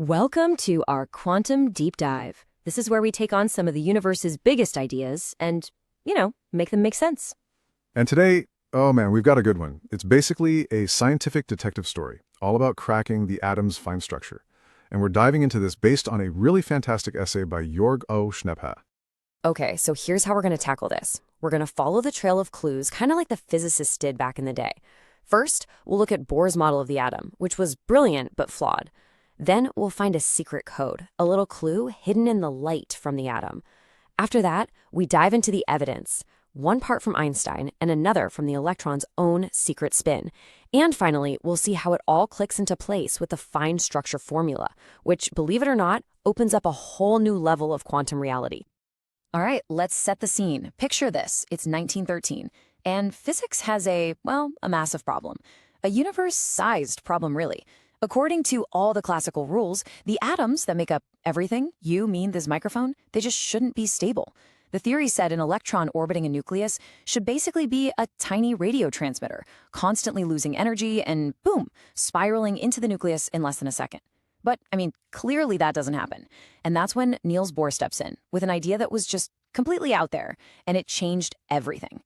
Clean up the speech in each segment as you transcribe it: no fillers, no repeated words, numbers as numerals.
Welcome to our Quantum Deep Dive. This is where we take on some of the universe's biggest ideas and, make them make sense. And today, oh man, we've got a good one. It's basically a scientific detective story, all about cracking the atom's fine structure. And we're diving into this based on a really fantastic essay by Jörg O. Schneepha. Okay, so here's how we're going to tackle this. We're going to follow the trail of clues, kind of like the physicists did back in the day. First, we'll look at Bohr's model of the atom, which was brilliant but flawed. Then we'll find a secret code, a little clue hidden in the light from the atom. After that, we dive into the evidence, one part from Einstein and another from the electron's own secret spin. And finally, we'll see how it all clicks into place with the fine structure formula, which, believe it or not, opens up a whole new level of quantum reality. All right, let's set the scene. Picture this. It's 1913, and physics has a massive problem. A universe-sized problem, really. According to all the classical rules, the atoms that make up everything, you, me, this microphone, they just shouldn't be stable. The theory said an electron orbiting a nucleus should basically be a tiny radio transmitter, constantly losing energy and, boom, spiraling into the nucleus in less than a second. But, clearly that doesn't happen. And that's when Niels Bohr steps in, with an idea that was just completely out there, and it changed everything.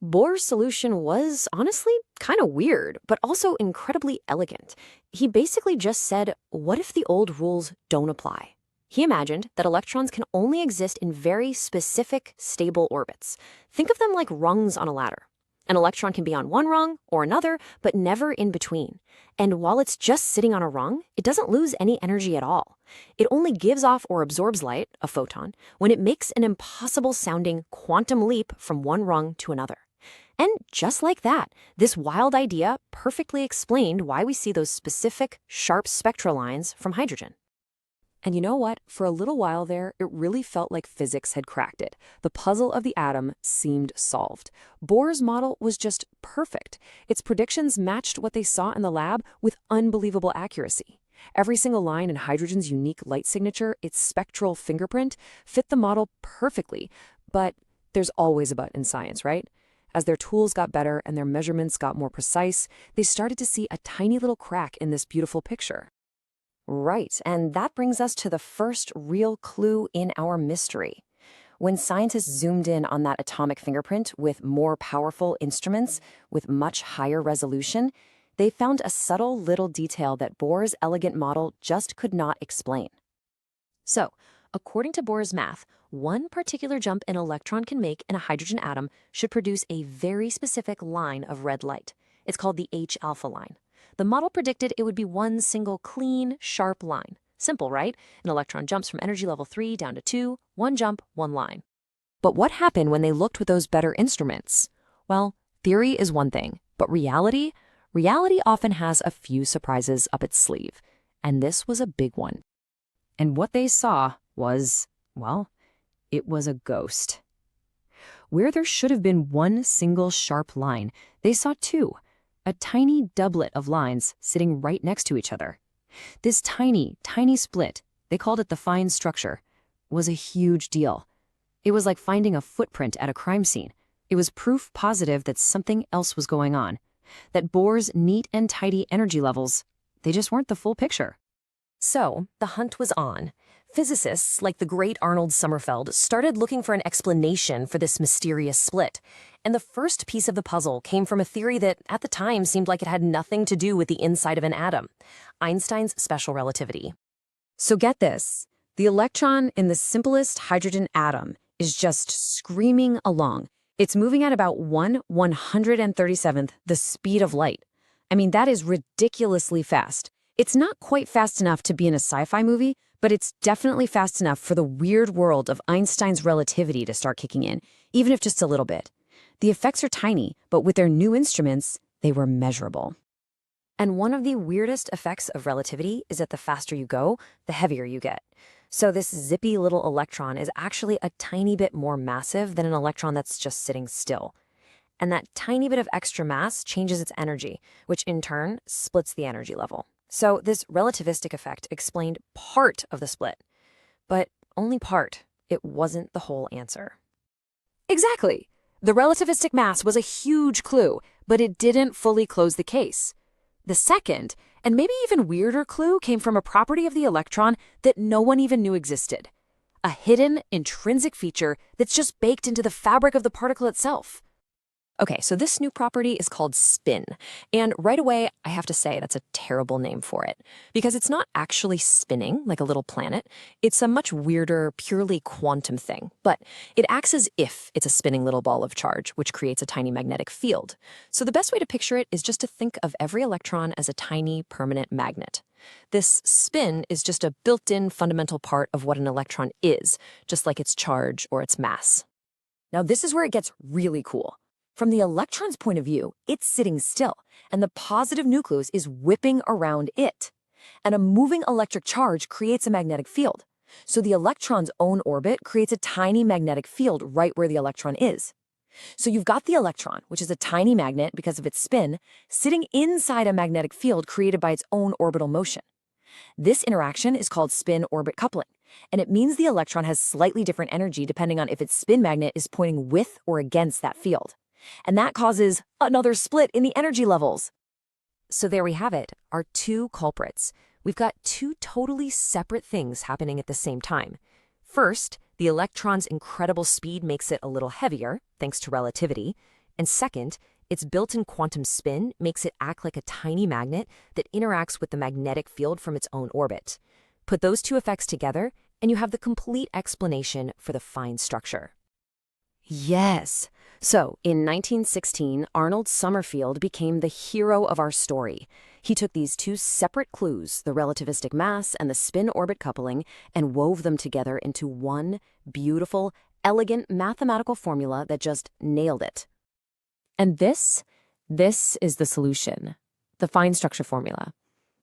Bohr's solution was, honestly, kind of weird, but also incredibly elegant. He basically just said, what if the old rules don't apply? He imagined that electrons can only exist in very specific, stable orbits. Think of them like rungs on a ladder. An electron can be on one rung or another, but never in between. And while it's just sitting on a rung, it doesn't lose any energy at all. It only gives off or absorbs light, a photon, when it makes an impossible-sounding quantum leap from one rung to another. And just like that, this wild idea perfectly explained why we see those specific, sharp spectral lines from hydrogen. And you know what? For a little while there, it really felt like physics had cracked it. The puzzle of the atom seemed solved. Bohr's model was just perfect. Its predictions matched what they saw in the lab with unbelievable accuracy. Every single line in hydrogen's unique light signature, its spectral fingerprint, fit the model perfectly. But there's always a but in science, right? As their tools got better and their measurements got more precise, they started to see a tiny little crack in this beautiful picture. Right, and that brings us to the first real clue in our mystery. When scientists zoomed in on that atomic fingerprint with more powerful instruments with much higher resolution, they found a subtle little detail that Bohr's elegant model just could not explain. So, according to Bohr's math, one particular jump an electron can make in a hydrogen atom should produce a very specific line of red light. It's called the H-alpha line. The model predicted it would be one single clean, sharp line. Simple, right? An electron jumps from energy level 3 down to 2, one jump, one line. But what happened when they looked with those better instruments? Well, theory is one thing, but reality often has a few surprises up its sleeve. And this was a big one. And what they saw was, it was a ghost. Where there should have been one single sharp line, they saw two. A tiny doublet of lines sitting right next to each other. This tiny, tiny split, they called it the fine structure, was a huge deal. It was like finding a footprint at a crime scene. It was proof positive that something else was going on, that Bohr's neat and tidy energy levels, they just weren't the full picture. So, the hunt was on. Physicists, like the great Arnold Sommerfeld, started looking for an explanation for this mysterious split. And the first piece of the puzzle came from a theory that, at the time, seemed like it had nothing to do with the inside of an atom: Einstein's special relativity. So get this. The electron in the simplest hydrogen atom is just screaming along. It's moving at about 1/137th the speed of light. That is ridiculously fast. It's not quite fast enough to be in a sci-fi movie, but it's definitely fast enough for the weird world of Einstein's relativity to start kicking in, even if just a little bit. The effects are tiny, but with their new instruments, they were measurable. And one of the weirdest effects of relativity is that the faster you go, the heavier you get. So this zippy little electron is actually a tiny bit more massive than an electron that's just sitting still. And that tiny bit of extra mass changes its energy, which in turn splits the energy level. So this relativistic effect explained part of the split, but only part. It wasn't the whole answer. Exactly. The relativistic mass was a huge clue, but it didn't fully close the case. The second, And maybe even weirder clue came from a property of the electron that no one even knew existed. A hidden, intrinsic feature that's just baked into the fabric of the particle itself. Okay, so this new property is called spin. And right away, I have to say that's a terrible name for it. Because it's not actually spinning like a little planet. It's a much weirder, purely quantum thing. But it acts as if it's a spinning little ball of charge, which creates a tiny magnetic field. So the best way to picture it is just to think of every electron as a tiny, permanent magnet. This spin is just a built-in fundamental part of what an electron is, just like its charge or its mass. Now, this is where it gets really cool. From the electron's point of view, it's sitting still, and the positive nucleus is whipping around it. And a moving electric charge creates a magnetic field. So the electron's own orbit creates a tiny magnetic field right where the electron is. So you've got the electron, which is a tiny magnet because of its spin, sitting inside a magnetic field created by its own orbital motion. This interaction is called spin-orbit coupling, and it means the electron has slightly different energy depending on if its spin magnet is pointing with or against that field. And that causes another split in the energy levels. So there we have it, our two culprits. We've got two totally separate things happening at the same time. First, the electron's incredible speed makes it a little heavier, thanks to relativity. And second, its built-in quantum spin makes it act like a tiny magnet that interacts with the magnetic field from its own orbit. Put those two effects together, and you have the complete explanation for the fine structure. Yes. So, in 1916, Arnold Sommerfeld became the hero of our story. He took these two separate clues, the relativistic mass and the spin-orbit coupling, and wove them together into one beautiful, elegant mathematical formula that just nailed it. And this is the solution, the fine structure formula.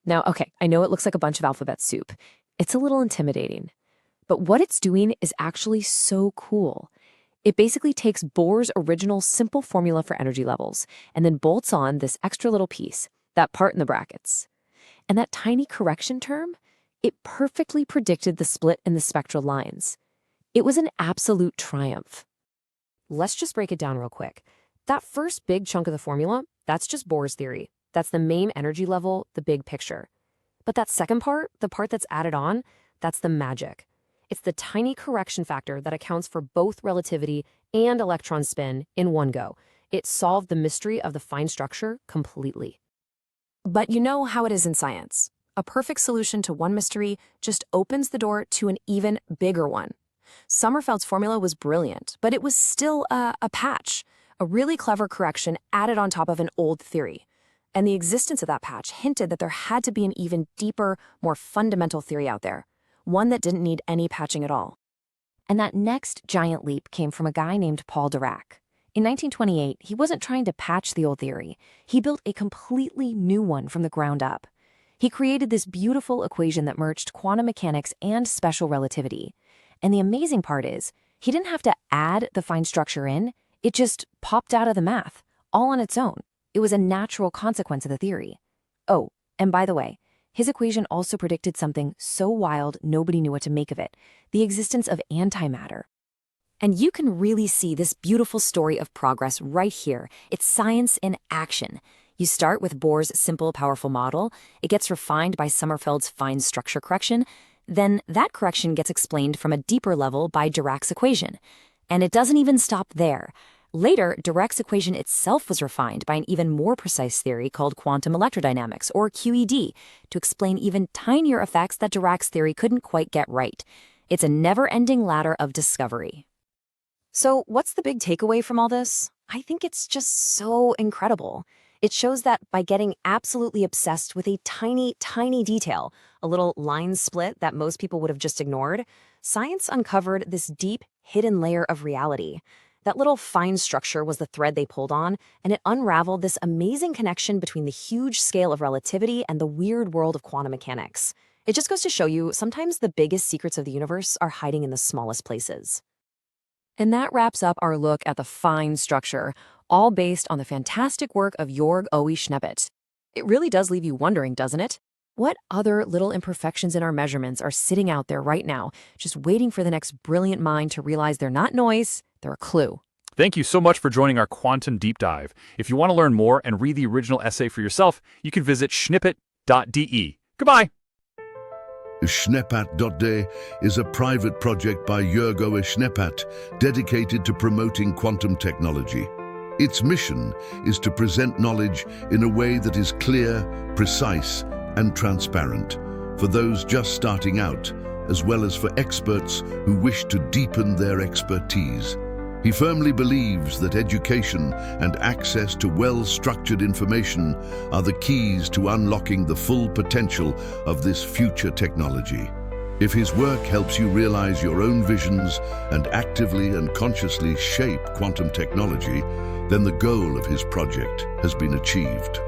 Now, okay, I know it looks like a bunch of alphabet soup. It's a little intimidating. But what it's doing is actually so cool. It basically takes Bohr's original simple formula for energy levels and then bolts on this extra little piece, that part in the brackets. And that tiny correction term, it perfectly predicted the split in the spectral lines. It was an absolute triumph. Let's just break it down real quick. That first big chunk of the formula, that's just Bohr's theory. That's the main energy level, the big picture. But that second part, the part that's added on, that's the magic. It's the tiny correction factor that accounts for both relativity and electron spin in one go. It solved the mystery of the fine structure completely. But you know how it is in science. A perfect solution to one mystery just opens the door to an even bigger one. Sommerfeld's formula was brilliant, but it was still a patch, a really clever correction added on top of an old theory. And the existence of that patch hinted that there had to be an even deeper, more fundamental theory out there. One that didn't need any patching at all. And that next giant leap came from a guy named Paul Dirac. In 1928, he wasn't trying to patch the old theory. He built a completely new one from the ground up. He created this beautiful equation that merged quantum mechanics and special relativity. And the amazing part is, he didn't have to add the fine structure in. It just popped out of the math, all on its own. It was a natural consequence of the theory. Oh, and by the way, his equation also predicted something so wild nobody knew what to make of it, the existence of antimatter. And you can really see this beautiful story of progress right here. It's science in action. You start with Bohr's simple, powerful model. It gets refined by Sommerfeld's fine structure correction. Then that correction gets explained from a deeper level by Dirac's equation. And it doesn't even stop there. Later, Dirac's equation itself was refined by an even more precise theory called quantum electrodynamics, or QED, to explain even tinier effects that Dirac's theory couldn't quite get right. It's a never-ending ladder of discovery. So what's the big takeaway from all this? I think it's just so incredible. It shows that by getting absolutely obsessed with a tiny, tiny detail, a little line split that most people would have just ignored, science uncovered this deep, hidden layer of reality. That little fine structure was the thread they pulled on, and it unraveled this amazing connection between the huge scale of relativity and the weird world of quantum mechanics. It just goes to show you, sometimes the biggest secrets of the universe are hiding in the smallest places. And that wraps up our look at the fine structure, all based on the fantastic work of Georg Owe Schneebett. It really does leave you wondering, doesn't it? What other little imperfections in our measurements are sitting out there right now, just waiting for the next brilliant mind to realize they're not noise, they're a clue? Thank you so much for joining our Quantum Deep Dive. If you want to learn more and read the original essay for yourself, you can visit Schnepat.de. Goodbye. Schnepat.de is a private project by Jürgo Schnepat dedicated to promoting quantum technology. Its mission is to present knowledge in a way that is clear, precise, and transparent for those just starting out, as well as for experts who wish to deepen their expertise. He firmly believes that education and access to well-structured information are the keys to unlocking the full potential of this future technology. If his work helps you realize your own visions and actively and consciously shape quantum technology, then the goal of his project has been achieved.